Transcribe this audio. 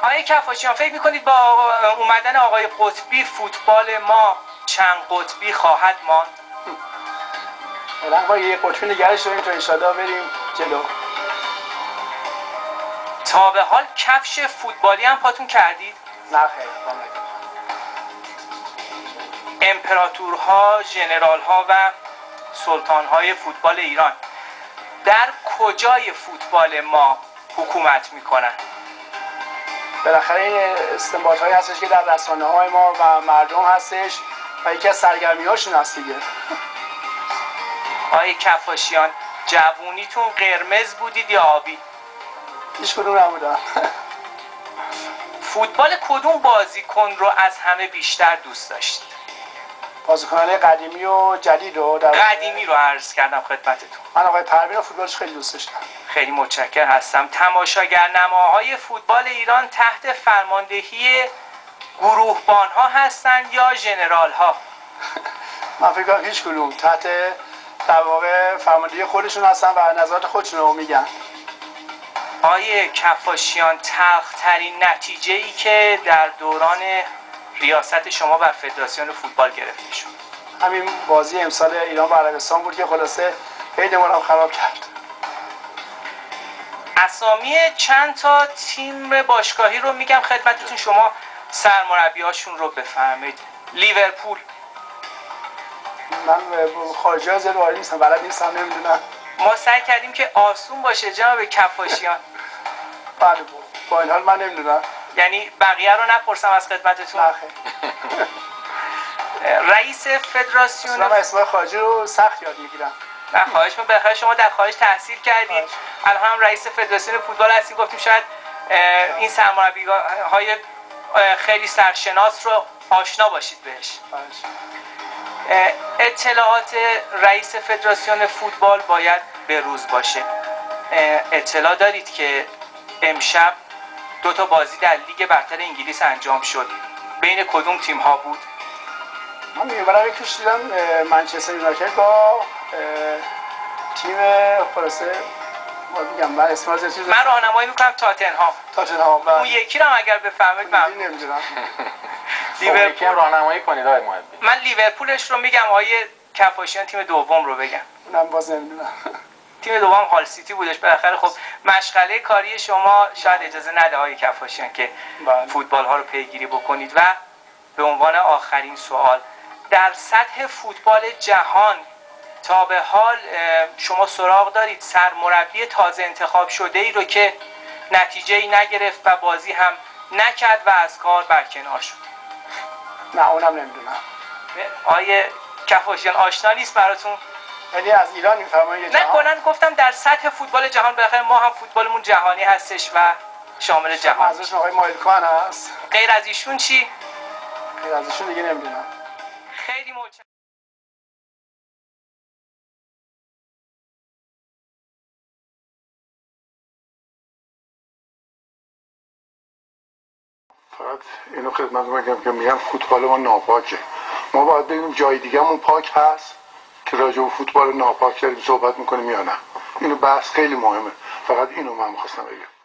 آقای کفاشیان فکر میکنید با اومدن آقای قطبی فوتبال ما چند قطبی خواهد ماند؟ الان با یه قطبی نگرش داریم تا انشالله بریم جلو. تا به حال کفش فوتبالی هم پاتون کردید؟ نه خیر. امپراتورها، ژنرالها و سلطانهای فوتبال ایران در کجای فوتبال ما حکومت میکنن؟ بالاخره این استنباط‌هایی هستش که در رسانه‌های ما و مردم هستش و یکی از سرگرمی‌هاشون هست دیگه. آقای کفاشیان جوونیتون قرمز بودید یا آبی؟ هیچ کدوم نبودم. فوتبال کدوم بازیکن رو از همه بیشتر دوست داشتید؟ بازیکنان قدیمی و جدید رو قدیمی رو عرض کردم خدمتتون. من آقای پروین رو فوتبالش خیلی دوست داشتم. خیلی متشکر هستم. تماشاگرنماهای فوتبال ایران تحت فرماندهی گروهبان‌ها هستند یا ژنرال‌ها؟ من فکر کنم هیچ کدوم، تحت در واقع فرماندهی خودشون هستن و نظرات خودشون رو میگن. آقای کفاشیان تلخ‌ترین نتیجه‌ای که در دوران ریاست شما بر فدراسیون فوتبال گرفته شد؟ همین بازی امسال ایران با عربستان بود که خلاصه عیدمون هم خراب کرد. اسامی چند تا تیم باشگاهی رو میگم خدمتتون، شما سرمربیاشون رو بفرمایید. لیورپول. من خارجی ها زیاد وارد نیستم، بلد نیستم، نمیدونم. ما سعی کردیم که آسون باشه جناب کفاشیان. بله با این حال من نمیدونم. یعنی بقیه رو نپرسم از خدمتتون؟ نه خیر. رئیس فدراسیون من اسمای خارجی رو سخت یاد میگیرم. نه خواهش می‌کنم، بخیر شما در خارج تحصیل کردید، الان هم رئیس فدراسیون فوتبال هستید، گفتیم شاید این سرمربی‌های خیلی سرشناس رو آشنا باشید بهش. اطلاعات رئیس فدراسیون فوتبال باید به روز باشه. اطلاع دارید که امشب 2 تا بازی در لیگ برتر انگلیس انجام شد، بین کدوم تیم ها بود؟ من میگم یکیش دیدم منچستر یونایتد با تیم خلاصه میگم من اسم از چیز من راهنمایی میکنم تاتنهام. اون یکی رو هم اگر بفهمید ممنون. نمیدونم. لیورپول راهنمایی کنید آقای محبی. من لیورپولش رو میگم، آقای کفاشیان تیم دوم رو بگم. من باز نمیدونم. تیم دوم هال سیتی بودش. بالاخره خب مشغله کاری شما شاید اجازه نده آقای کفاشیان که فوتبال ها رو پیگیری بکنید. و به عنوان آخرین سوال، در سطح فوتبال جهان تا به حال شما سراغ دارید سرمربی تازه انتخاب شده ای رو که نتیجه ای نگرفت و بازی هم نکرد و از کار برکنار شد؟ نه اونم نمیدونم. آقای کفاشیان آشنا نیست براتون؟ یعنی از ایران میفرمایید؟ نه کلا گفتم در سطح فوتبال جهان، بالاخره ما هم فوتبالمون جهانی هستش و شامل جهان. منظورش آقای مایلکان هست؟ غیر از ایشون چی؟ غیر از ایشون دیگه نمیدونم. خیلی متشکرم. فقط اینو خدمت بگم که میگم فوتبال ما ناپاکه. ما باید ببینیم جای دیگه‌مون پاک هست که راجع به فوتبال ناپاک داریم صحبت میکنیم یا نه. اینو بحث خیلی مهمه. فقط اینو من می‌خواستم بگم.